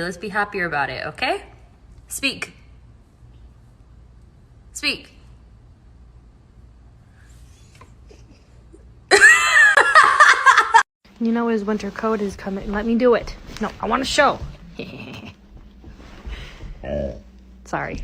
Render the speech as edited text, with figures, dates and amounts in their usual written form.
let's be happier about it, okay? Speak. Speak. You know his winter coat is coming. Let me do it. No, I want to show. Sorry.